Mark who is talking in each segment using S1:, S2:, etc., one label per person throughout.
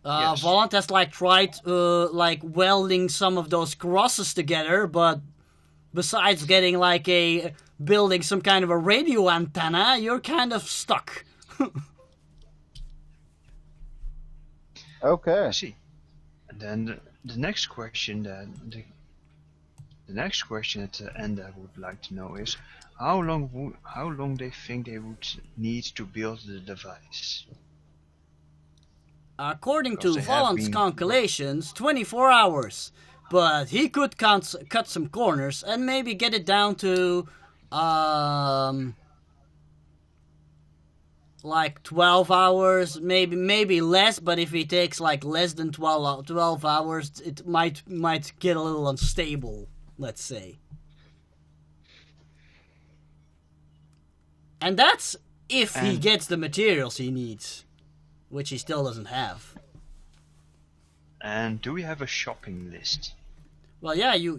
S1: Yes.
S2: Volant has like tried like welding some of those crosses together, but besides getting like building some kind of a radio antenna, you're kind of stuck.
S3: Okay.
S1: I see. And then the next question, the next question at the end I would like to know is how long they think they would need to build the device.
S2: According
S1: Because
S2: to
S1: they have
S2: Volant's
S1: been-
S2: calculations, 24 hours. But he could cut some corners and maybe get it down to like 12 hours, maybe less. But if he takes like less than 12 hours, it might get a little unstable, let's say. And that's if he
S1: And-
S2: gets the materials he needs, which he still doesn't have.
S1: And do we have a shopping list?
S2: Well, yeah, you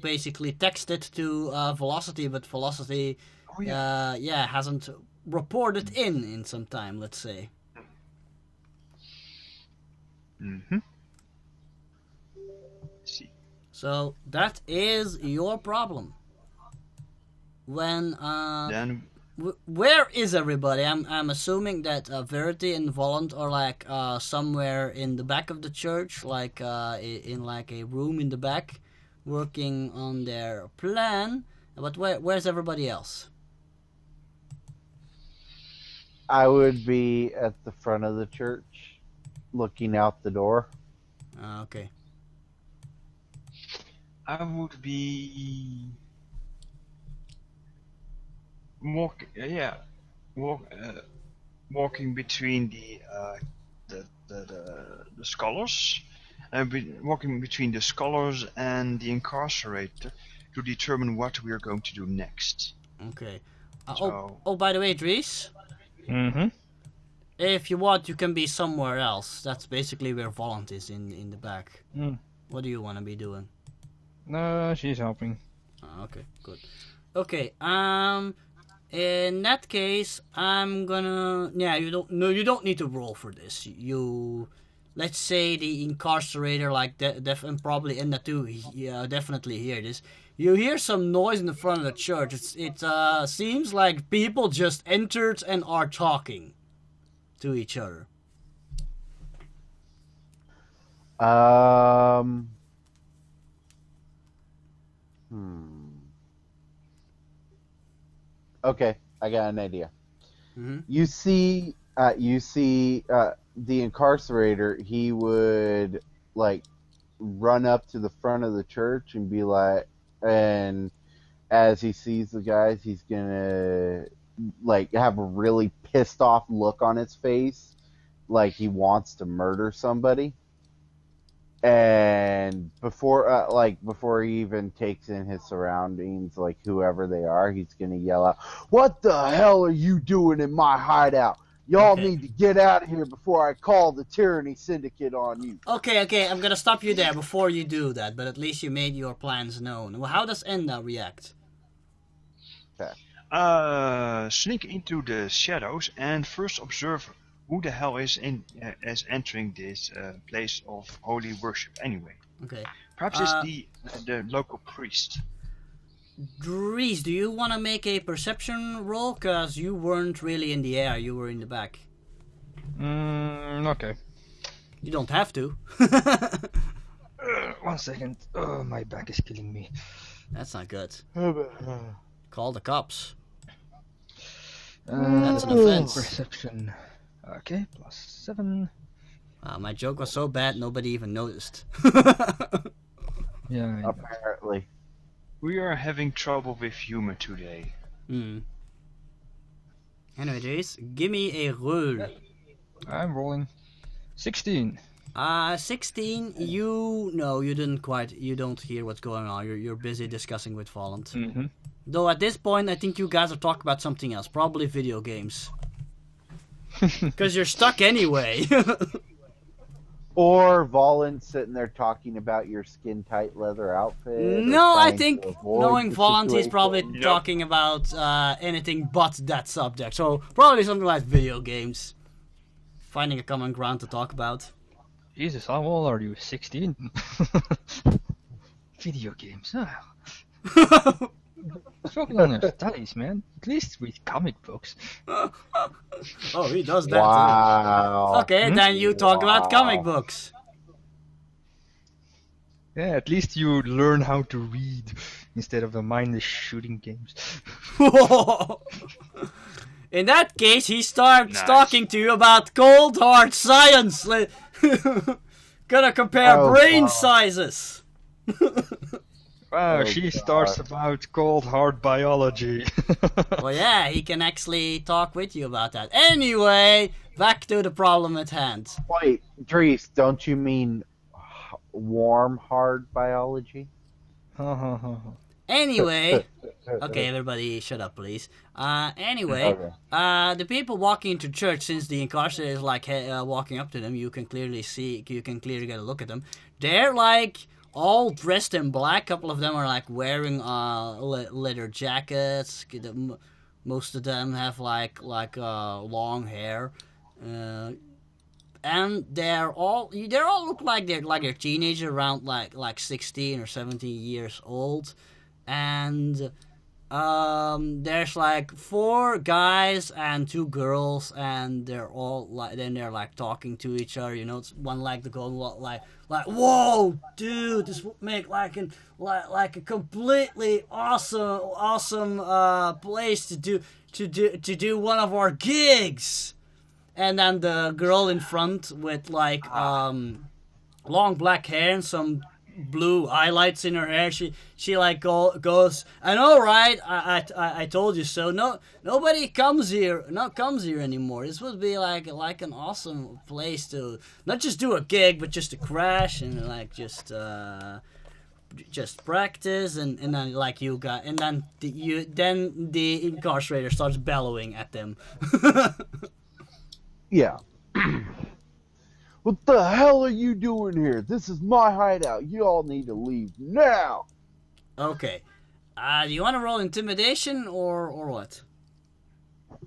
S2: basically texted to Velocity, but Velocity,
S1: Oh, yeah.
S2: hasn't reported in some time, let's say.
S1: Mm-hmm. See.
S2: So that is your problem. When
S1: Then
S2: where is everybody? I'm assuming that Verity and Volant are like somewhere in the back of the church, like in like a room in the back, working on their plan. But where's everybody else?
S3: I would be at the front of the church, looking out the door.
S2: Okay.
S1: I would be walking between the scholars. I've been walking between the scholars and the incarcerator to determine what we are going to do next.
S2: Okay.
S1: So-
S2: By the way, Dries,
S4: Mm-hmm.
S2: if you want, you can be somewhere else. That's basically where Volant is in the back.
S4: Mm.
S2: What do you want to be doing?
S4: No, she's helping.
S2: Okay, good. Okay, in that case, I'm gonna. Yeah, you don't need to roll for this. Let's say the incarcerator, like and probably Enda too. Definitely hear this. You hear some noise in the front of the church. It seems like people just entered and are talking to each other.
S3: Okay, I got an idea.
S2: Mm-hmm.
S3: You see the incarcerator. He would like run up to the front of the church and be like, and as he sees the guys, he's gonna like have a really pissed off look on his face, like he wants to murder somebody. And before he even takes in his surroundings, like whoever they are, he's gonna yell out, "What the hell are you doing in my hideout? Y'all
S2: Okay.
S3: need to get out of here before I call the Tyranny Syndicate on you."
S2: Okay, I'm gonna stop you there before you do that, but at least you made your plans known. Well, how does Enda react?
S1: Sneak into the shadows and first observe who the hell is entering this place of holy worship anyway.
S2: Okay.
S1: Perhaps it's the local priest.
S2: Dries, do you want to make a perception roll? Because you weren't really in the air, you were in the back.
S4: Okay.
S2: You don't have to.
S4: 1 second. Oh, my back is killing me.
S2: That's not good. Call the cops.
S4: Uh,
S2: That's an offense.
S4: Perception. Okay, +7.
S2: My joke was so bad nobody even noticed.
S4: Yeah. I know.
S3: Apparently.
S1: We are having trouble with humor today.
S2: Anyway, Dries, give me a roll.
S4: I'm rolling 16.
S2: 16. You don't hear what's going on. You're busy discussing with Volant.
S4: Mm-hmm.
S2: Though at this point, I think you guys are talking about something else, probably video games. Because you're stuck anyway.
S3: Or Volan sitting there talking about your skin-tight leather outfit. or
S2: No, I
S3: trying
S2: think
S3: to avoid
S2: knowing
S3: the
S2: Volant, he's probably
S3: situation.
S2: talking about anything but that subject. So probably something like video games. finding a common ground to talk about.
S4: Jesus, how old are you? 16? Video games. Focus on your studies, man. At least read comic books.
S2: Oh, he does that too.
S3: Wow.
S2: Okay, then you talk about comic books.
S4: Yeah, at least you learn how to read instead of the mindless shooting games.
S2: In that case, he starts
S1: Nice.
S2: talking to you about cold hard science. Gonna compare
S3: Oh,
S2: brain
S3: wow.
S2: sizes.
S4: Wow,
S3: Oh,
S4: she
S3: God.
S4: starts about cold hard biology.
S2: Well, yeah, he can actually talk with you about that. Anyway, back to the problem at hand.
S3: Wait, Dries, don't you mean warm, hard biology?
S2: Anyway, okay, everybody, shut up, please. Anyway,
S3: Okay.
S2: the people walking into church, since the incarcerated is like walking up to them, you can clearly get a look at them. They're like all dressed in black. A couple of them are like wearing leather jackets. Most of them have like long hair. And they all look like they're teenagers around like 16 or 17 years old, and there's like 4 guys and 2 girls, and they're all like talking to each other. You know, it's one like the girl like whoa, dude, this would make like a completely awesome place to do one of our gigs. And then the girl in front with like long black hair and some blue highlights in her hair. She like goes. I know, right? I told you so. No, nobody comes here anymore. This would be like an awesome place to not just do a gig, but just to crash and like just practice and then like you got and then the incarcerator starts bellowing at them.
S3: Yeah. What the hell are you doing here? This is my hideout. You all need to leave now.
S2: Okay. Do you want to roll intimidation or what?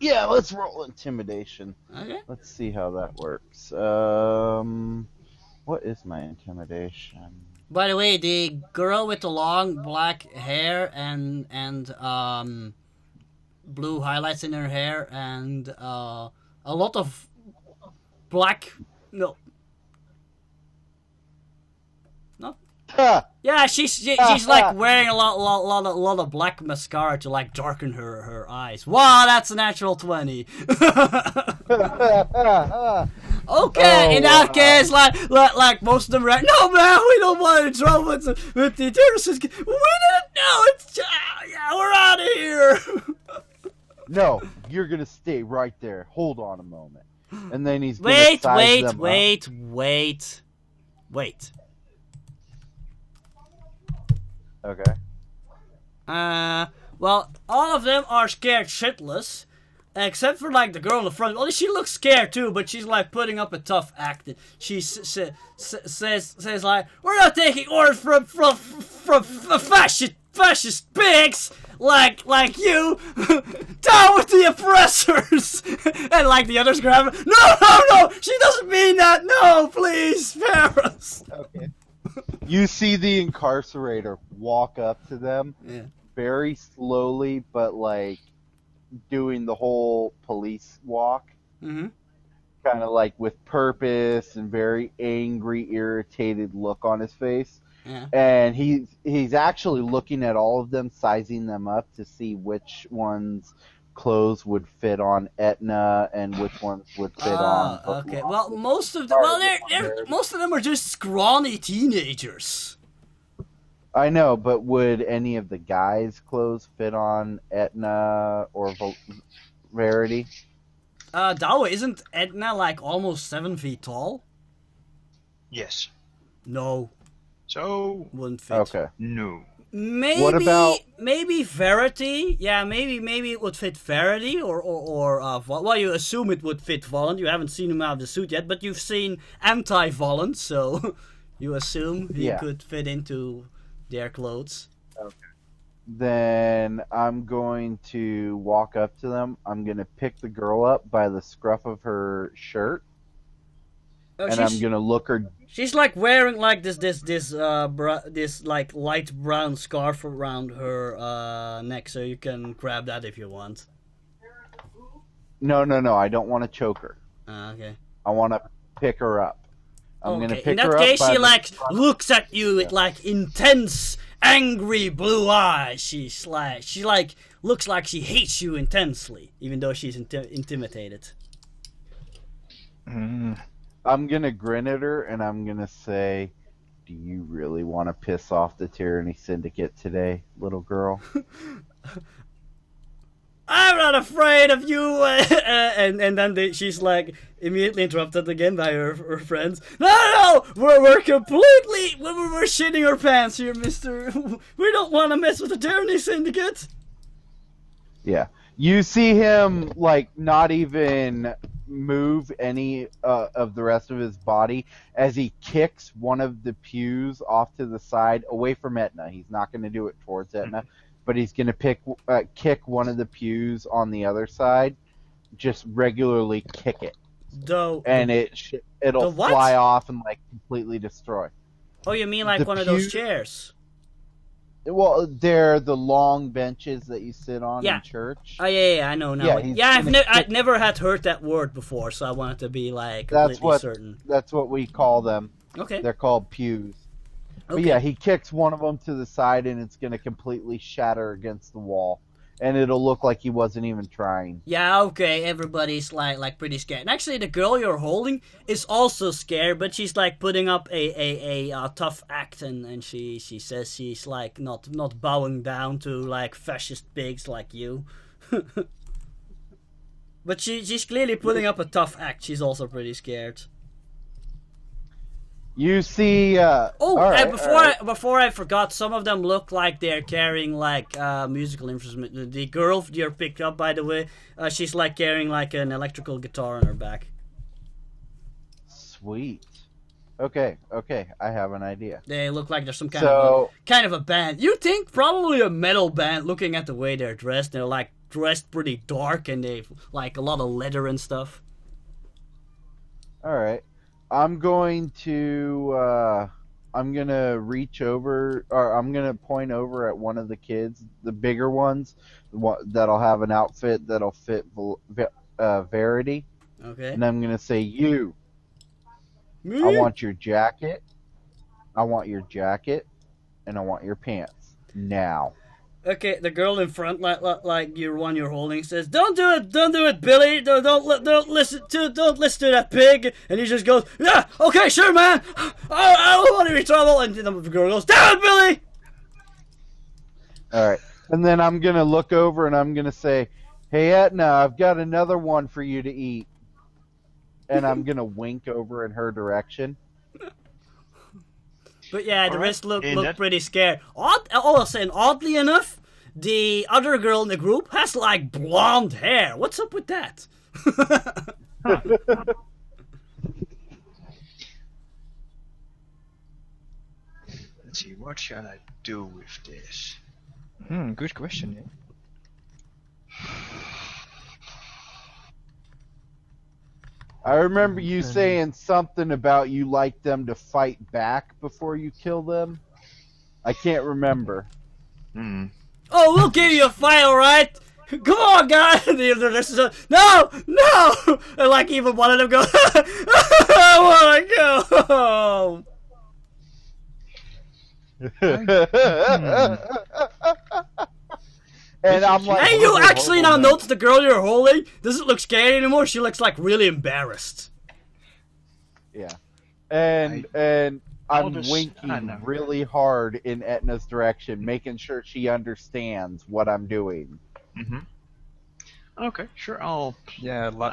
S3: Yeah, let's roll intimidation.
S2: Okay.
S3: Let's see how that works. What is my intimidation?
S2: By the way, the girl with the long black hair and blue highlights in her hair and a lot of black. No.
S3: Ha!
S2: Yeah, she's like wearing a lot of black mascara to like darken her eyes. Wow, that's a natural 20. Okay, in that case, like most of them are like, no man, we don't want to trouble with the tourists. We didn't know it's yeah, we're out of here.
S3: No, you're gonna stay right there. Hold on a moment. And then he's gonna size them up.
S2: Wait.
S3: Okay.
S2: Well, all of them are scared shitless, except for like the girl in the front. Well, she looks scared too, but she's like putting up a tough act. She says like, "We're not taking orders from fascist pigs like you. Down with the oppressors!" And like the others grab her. No! She doesn't mean that. No, please spare us.
S3: Okay. You see the incarcerator walk up to them very slowly, but like doing the whole police walk.
S2: Mm-hmm.
S3: Kind of like with purpose and very angry, irritated look on his face.
S2: Yeah.
S3: And he's actually looking at all of them, sizing them up to see which ones clothes would fit on Etna and which ones would fit on.
S2: Okay. Well, most of them are just scrawny teenagers.
S3: I know, but would any of the guys' clothes fit on Etna or Verity?
S2: Dawa, isn't Etna like almost 7 feet tall?
S1: Yes.
S2: No,
S1: So,
S2: wouldn't fit.
S3: Okay.
S1: no.
S2: Maybe.
S3: What about-
S2: maybe Verity? Yeah, maybe it would fit Verity or well, you assume it would fit Volant. You haven't seen him out of the suit yet, but you've seen anti-Volant, so you assume he could fit into their clothes.
S3: Okay. Then I'm going to walk up to them. I'm going to pick the girl up by the scruff of her shirt. and I'm gonna look her.
S2: She's like wearing like this like light brown scarf around her neck, so you can grab that if you want.
S3: No, I don't want to choke her.
S2: Okay.
S3: I want to pick her up. I'm gonna pick her up.
S2: In that case, she like looks at you with like intense, angry blue eyes. She looks like she hates you intensely, even though she's intimidated.
S3: I'm gonna grin at her and I'm gonna say, "Do you really want to piss off the Tyranny Syndicate today, little girl?"
S2: I'm not afraid of you, and then she's like immediately interrupted again by her friends. No, we're completely we're shitting our pants here, Mister. We don't want to mess with the Tyranny Syndicate.
S3: Yeah, you see him like not even move any of the rest of his body as he kicks one of the pews off to the side away from Etna. He's not going to do it towards Etna. But he's going to kick one of the pews on the other side. Just regularly kick it. And it'll fly off and like completely destroy.
S2: Oh, you mean like one of those chairs?
S3: Well, they're the long benches that you sit on in church.
S2: Oh, yeah, I know now. Yeah, I've never had heard that word before, so I wanted to be like completely certain.
S3: That's what we call them.
S2: Okay.
S3: They're called pews.
S2: Okay.
S3: But yeah, he kicks one of them to the side, and it's going to completely shatter against the wall. And it'll look like he wasn't even trying.
S2: Yeah, okay, everybody's like pretty scared. And actually, the girl you're holding is also scared, but she's like putting up a tough act, and she says she's like not bowing down to like fascist pigs like you. But she's clearly putting up a tough act. She's also pretty scared.
S3: You see.
S2: Before I forgot, some of them look like they're carrying like musical instruments. The girl you're picked up, by the way, she's like carrying like an electrical guitar on her back.
S3: Sweet. Okay, I have an idea.
S2: They look like they're some kind of a band. You think probably a metal band, looking at the way they're dressed. They're like dressed pretty dark, and they've like a lot of leather and stuff.
S3: All right. I'm going to reach over, or I'm going to point over at one of the kids, the bigger ones, that'll have an outfit that'll fit Verity.
S2: Okay.
S3: And I'm going to say, you.
S2: Me?
S3: I want your jacket. I want your jacket. And I want your pants. Now.
S2: Okay, the girl in front, like your one you're holding, says, "Don't do it, Billy. Don't listen to that pig." And he just goes, "Yeah, okay, sure, man. I don't want any trouble." And the girl goes, "Damn it, Billy!"
S3: All right, and then I'm gonna look over and I'm gonna say, "Hey, Etna, I've got another one for you to eat." And I'm gonna wink over in her direction.
S2: But yeah, the rest look pretty scared. Oddly enough, the other girl in the group has like blonde hair. What's up with that?
S1: Let's see, what shall I do with this?
S4: Good question. Yeah.
S3: I remember you saying something about you like them to fight back before you kill them. I can't remember.
S2: Oh, we'll give you a fight, alright? Come on, guys! No! And like even one of them goes, I wanna go home!
S3: And I'm like,
S2: hey, you actually now notice the girl you're holding doesn't look scary anymore. She looks like really embarrassed.
S3: Yeah, and I'm winking really hard in Etna's direction, making sure she understands what I'm doing.
S1: Okay, sure.
S4: I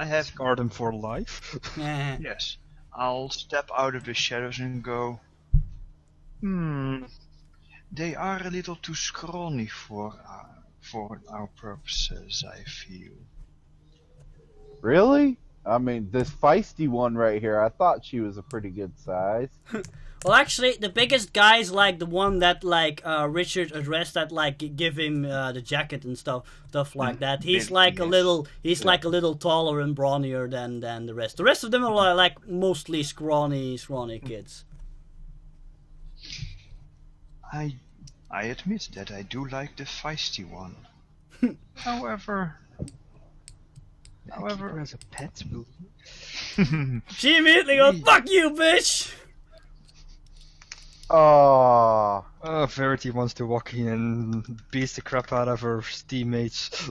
S4: have scarred him for life.
S1: Yes, I'll step out of the shadows and go. They are a little too scrawny for our purposes, I feel.
S3: Really? I mean, this feisty one right here, I thought she was a pretty good size.
S2: Well, actually, the biggest guy is like the one that like Richard addressed that like give him the jacket and stuff like that. He's like
S1: Yes.
S2: like a little taller and brawnier than the rest. The rest of them are like mostly scrawny kids.
S1: I admit that I do like the feisty one. However,
S4: Keep her as a pet, will you?
S2: She immediately goes, "Fuck you, bitch!"
S3: Oh,
S4: Oh, Verity wants to walk in and beat the crap out of her teammates.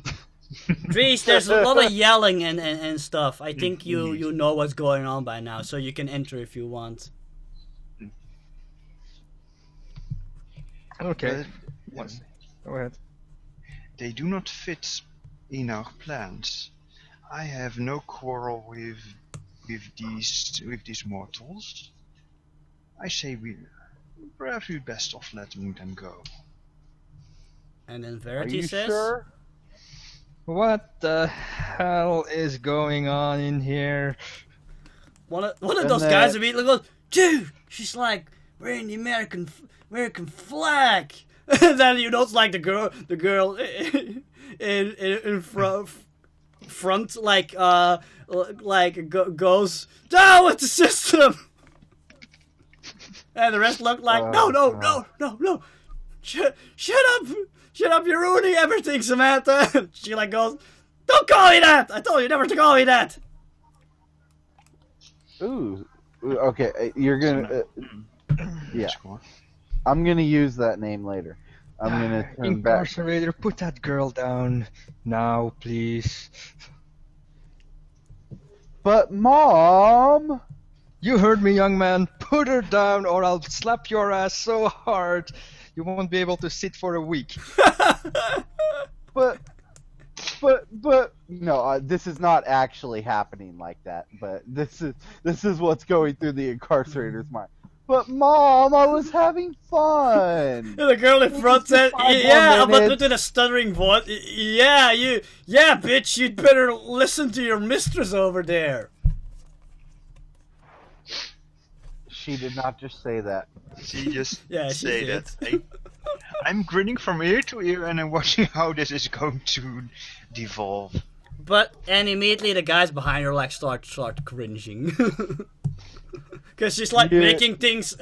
S2: Dries, there's a lot of yelling and stuff. I think you know what's going on by now, so you can enter if you want.
S4: Okay.
S1: Yes.
S4: Go ahead.
S1: They do not fit in our plans. I have no quarrel with these mortals. I say perhaps we best off letting them go.
S2: And then
S3: are
S2: Verity
S3: you
S2: says,
S3: sure?
S4: What the hell is going on in here?
S2: one of
S3: And
S2: those
S3: then-
S2: guys immediately goes, "Dude, she's like wearing the American flag." And then you know it's like the girl in front goes down with the system. And the rest look like, no. Shut up, you're ruining everything, Samantha. She like goes, "Don't call me that! I told you never to call me that!"
S3: Ooh. Okay, you're gonna. Yeah,
S1: Let's go on.
S3: I'm gonna use that name later. I'm gonna turn back.
S4: Incarcerator, put that girl down now, please.
S3: But Mom,
S4: You heard me, young man. Put her down, or I'll slap your ass so hard you won't be able to sit for a week.
S3: but no, this is not actually happening like that. But this is what's going through the incarcerator's mind. But Mom, I was having fun.
S2: And the girl in front said,
S3: 5 more
S2: "Yeah," but
S3: minutes.
S2: with a stuttering voice. "Yeah, bitch, you'd better listen to your mistress over there."
S3: She did not just say that.
S1: She just
S2: Yeah, she
S1: say
S2: did.
S1: that. I'm grinning from ear to ear and I'm watching how this is going to devolve.
S2: And immediately the guys behind her like start cringing. Because she's like
S3: Yeah.
S2: making things,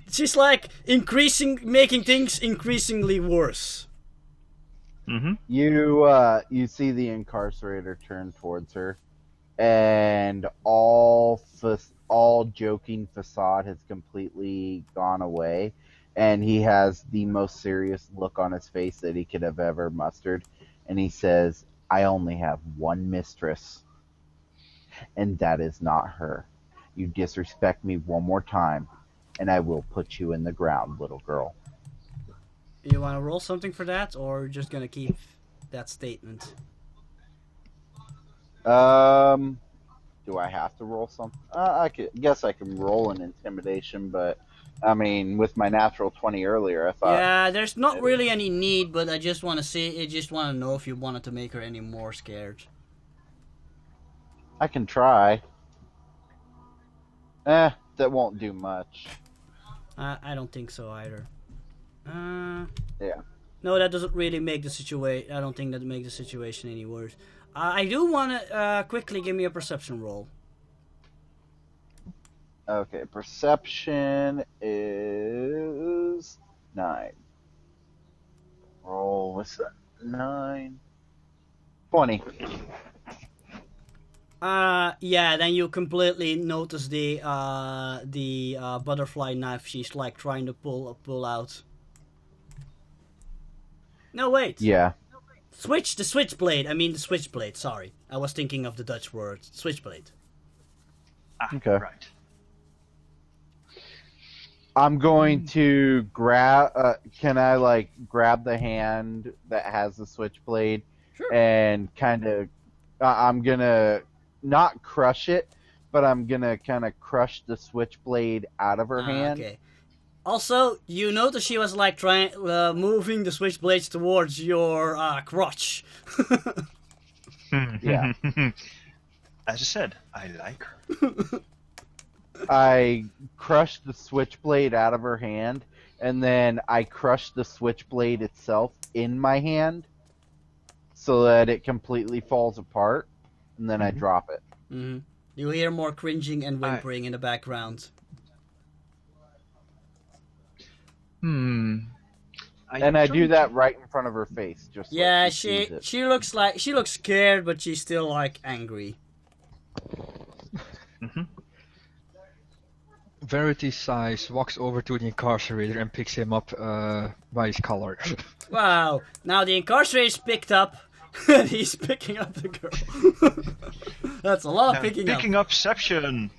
S2: she's like making things increasingly worse.
S1: Mm-hmm.
S3: You see the incarcerator turn towards her, and all joking facade has completely gone away, and he has the most serious look on his face that he could have ever mustered, and he says, "I only have one mistress, and that is not her. You disrespect me one more time, and I will put you in the ground, little girl."
S2: You want to roll something for that, or you're just gonna keep that statement?
S3: Do I have to roll something? Guess I can roll an intimidation, but I mean, with my natural 20 earlier, I thought.
S2: Yeah, there's not really any need, but I just want to see. I just want to know if you wanted to make her any more scared.
S3: I can try. That won't do much.
S2: I don't think so either.
S3: Yeah.
S2: No, that doesn't really make the situation. I don't think that makes the situation any worse. I do want to quickly give me a perception roll.
S3: Okay, perception is 9. Roll, what's that? 9. 20.
S2: Yeah, then you completely notice the butterfly knife she's like trying to pull out. No, wait.
S3: Yeah.
S2: The switchblade. I mean the switchblade. Sorry, I was thinking of the Dutch word switchblade.
S3: Okay.
S1: Right.
S3: I'm going to grab. Can I like grab the hand that has the switchblade
S2: Sure.
S3: and kind of? I'm gonna not crush it, but I'm gonna kind of crush the switchblade out of her hand.
S2: Okay. Also, you notice she was like trying moving the switchblades towards your crotch.
S3: Yeah.
S1: As I said, I like her.
S3: I crushed the switchblade out of her hand, and then I crushed the switchblade itself in my hand so that it completely falls apart, and then I drop it.
S2: Mm-hmm. You hear more cringing and whimpering in the background.
S3: And I do that right in front of her face, just
S2: Yeah,
S3: like she
S2: she looks scared, but she's still like angry.
S4: Verity sighs, walks over to the incarcerator and picks him up by his collar.
S2: Wow! Now the incarcerator is picked up, and he's picking up the girl. That's a lot of picking up.
S1: Picking upception.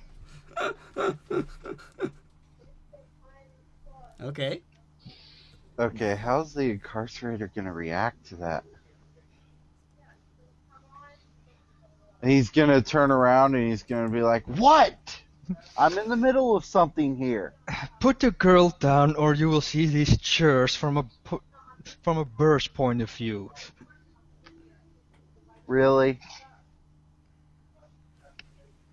S2: Okay.
S3: Okay, how's the incarcerator gonna react to that? He's gonna turn around and he's gonna be like, "What? I'm in the middle of something here."
S4: Put the girl down, or you will see these chairs from a bird's point of view.
S3: Really?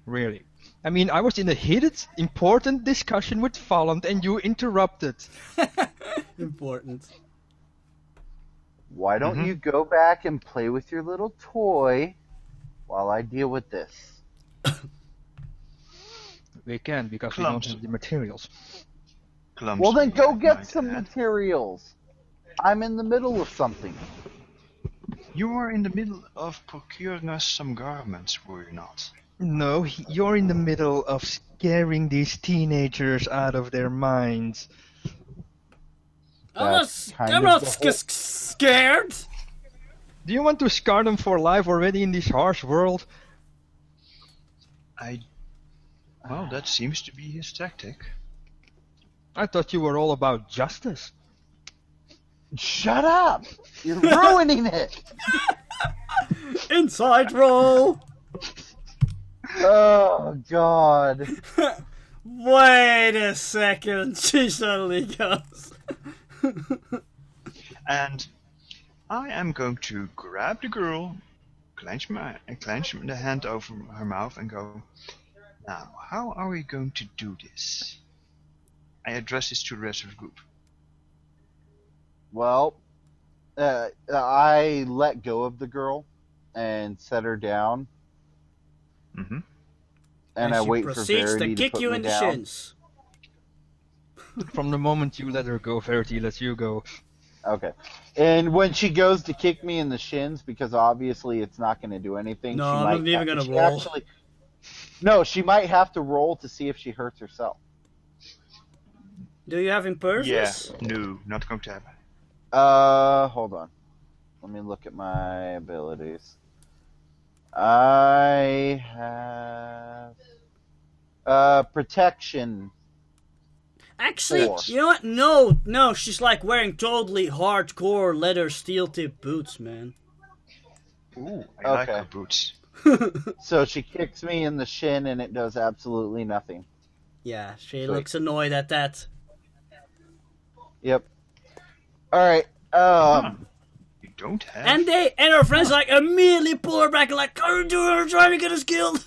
S4: Really. I mean, I was in a heated, important discussion with Valant, and you interrupted.
S2: Important.
S3: Why don't you go back and play with your little toy while I deal with this?
S4: We can, because we don't have the materials.
S3: Well, then go get some materials. I'm in the middle of something.
S1: You were in the middle of procuring us some garments, were you not?
S4: No, you're in the middle of scaring these teenagers out of their minds.
S2: I'm not scared.
S4: Do you want to scar them for life already in this harsh world?
S1: Well, that seems to be his tactic.
S4: I thought you were all about justice.
S3: Shut up! You're ruining it!
S2: Inside roll!
S3: Oh, God.
S2: Wait a second, she suddenly goes.
S1: And I am going to grab the girl, clench the hand over her mouth and go, "Now, how are we going to do this?" I address this to the rest of the group.
S3: Well, I let go of the girl and set her down.
S1: Mm-hmm.
S3: And I
S2: she
S3: wait for
S2: proceeds
S3: Verity
S2: to kick
S3: put
S2: you
S3: me
S2: in the
S3: down.
S2: shins.
S4: From the moment you let her go, Verity lets you go.
S3: Okay. And when she goes to kick me in the shins, because obviously it's not going to do anything.
S2: No,
S3: she
S2: I'm
S3: might
S2: not even gonna
S3: she
S2: roll.
S3: Actually, no, she might have to roll to see if she hurts herself.
S2: Do you have impervious?
S1: Yeah, no, not going to happen.
S3: Hold on. Let me look at my abilities. I have protection.
S2: Actually,
S3: 4.
S2: you know what? No, she's like wearing totally hardcore leather steel tip boots, man.
S1: Ooh, I like
S3: Okay.
S1: her boots.
S3: So she kicks me in the shin and it does absolutely nothing.
S2: Yeah, she
S3: Sweet.
S2: looks annoyed at that.
S3: Yep. Alright,
S1: You don't have.
S2: And her friends like immediately pull her back and like, "Are you doing her trying to get us killed?"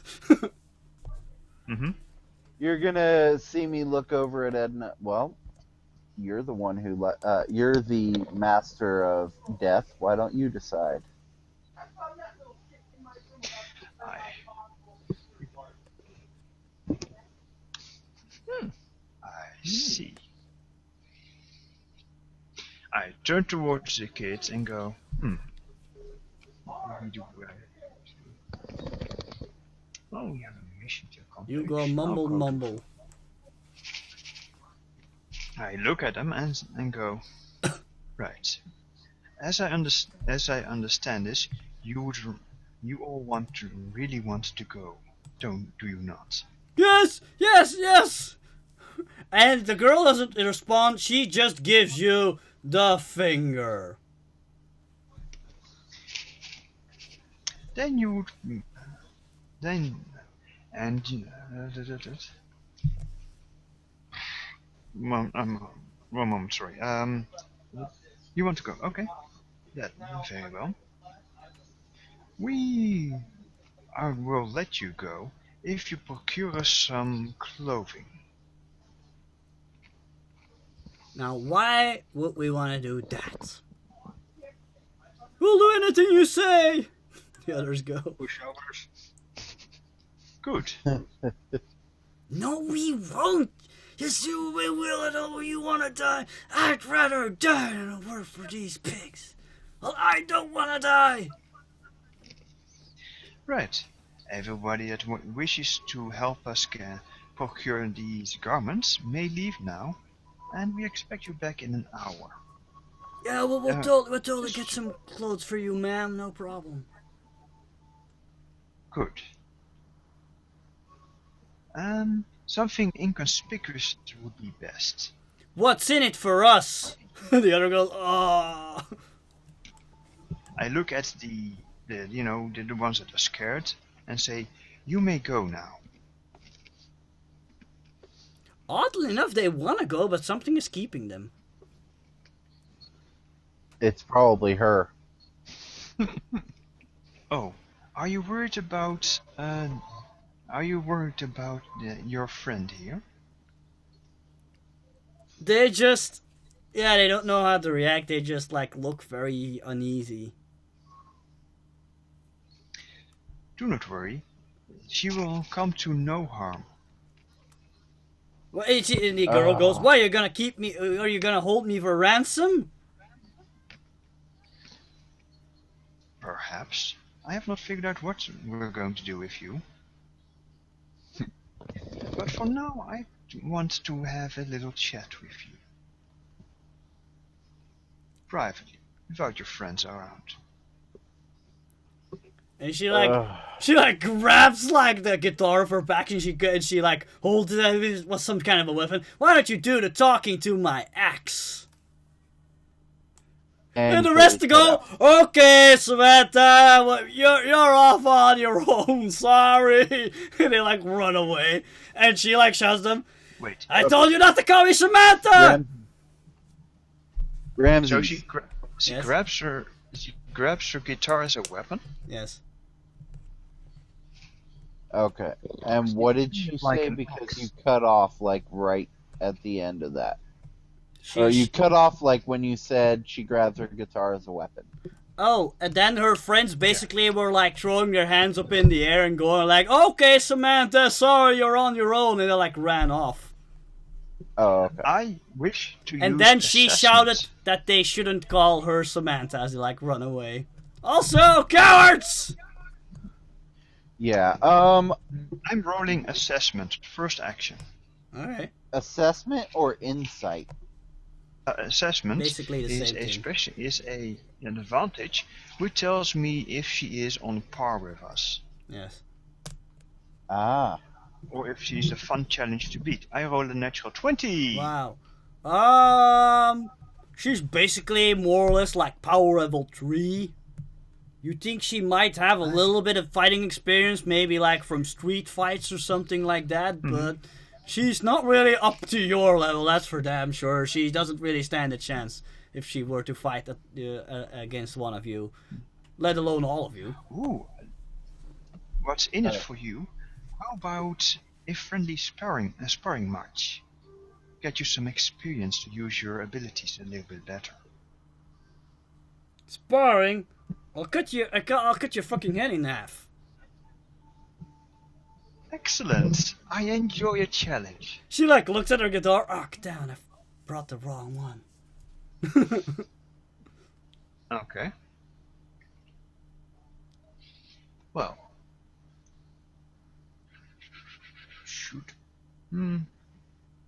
S1: Mm-hmm.
S3: you're gonna see me look over at Edna. Well, you're the one who, you're the master of death. Why don't you decide?
S1: I see. I turn towards the kids and go, what do we do? Oh, we have a mission to accomplish.
S2: You go mumble.
S1: I look at them and go, right. As I understand this, you all really want to go, do you not?
S2: Yes. And the girl doesn't respond. She just gives you the finger.
S1: Then you would, one moment, sorry. You want to go? Okay. Yeah, very well. I will let you go if you procure us some clothing.
S2: Now, why would we want to do that? We'll do anything you say! The others go.
S4: Pushovers.
S1: Good.
S2: No, we won't! Yes, you we will, and oh, you want to die? I'd rather die than work for these pigs. Well, I don't want to die!
S1: Right. Everybody that wishes to help us procure these garments may leave now, and we expect you back in an hour.
S2: Yeah, well, we'll totally get some clothes for you, ma'am, no problem.
S1: Good. Something inconspicuous would be best.
S2: What's in it for us? The other goes, oh.
S1: I look at the ones that are scared and say, you may go now.
S2: Oddly enough, they want to go, but something is keeping them.
S3: It's probably her.
S1: Oh, are you worried about your friend here?
S2: They just, they don't know how to react. They just look very uneasy.
S1: Do not worry. She will come to no harm.
S2: Well, and the girl goes, "Why, you're gonna keep me? Are you gonna hold me for ransom?"
S1: Perhaps. I have not figured out what we're going to do with you. But for now, I want to have a little chat with you. Privately, without your friends around.
S2: And she grabs the guitar of her back and she holds it as if it was some kind of a weapon. Why don't you do the talking to my axe? And the rest to go, okay, Samantha, you're off on your own, sorry. And they run away. And she shouts them,
S1: wait.
S2: I told you not to call me Samantha!
S3: Ramsey.
S1: So she grabs her guitar as a weapon?
S2: Yes.
S3: Okay. And what did she say? Because you cut off right at the end of that. Or you cut off when you said she grabs her guitar as a weapon.
S2: Oh, and then her friends basically were throwing their hands up in the air and going okay, Samantha, sorry, you're on your own, and they ran off.
S3: Oh, okay.
S1: I wish to
S2: And
S1: use
S2: then she
S1: assessment.
S2: shouted that they shouldn't call her Samantha as they run away. Also, cowards!
S3: Yeah.
S1: I'm rolling assessment, first action.
S2: Alright.
S3: Assessment or insight?
S1: Assessment
S2: Basically the
S1: is
S2: same thing.
S1: is an advantage, which tells me if she is on par with us,
S2: Yes.
S3: Ah.
S1: or if she's a fun challenge to beat. I roll a natural 20.
S2: Wow. She's basically more or less power level 3. You think she might have a little bit of fighting experience, maybe from street fights or something like that, but she's not really up to your level, that's for damn sure. She doesn't really stand a chance if she were to fight against one of you, let alone all of you.
S1: Ooh. What's in it for you? How about a friendly sparring match? Get you some experience to use your abilities a little bit better.
S2: Sparring? I'll cut your fucking head in half.
S1: Excellent. I enjoy a challenge.
S2: She looks at her guitar. Oh, damn, I brought the wrong one.
S1: Okay. Well. Shoot.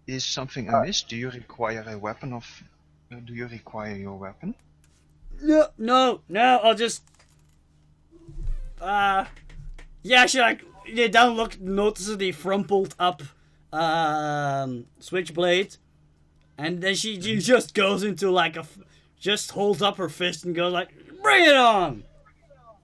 S1: Is something amiss? Do you require a weapon do you require your weapon?
S2: No, I'll just... Yeah, she notices the frumpled up, switchblade. And then she just goes into just holds up her fist and goes bring it on!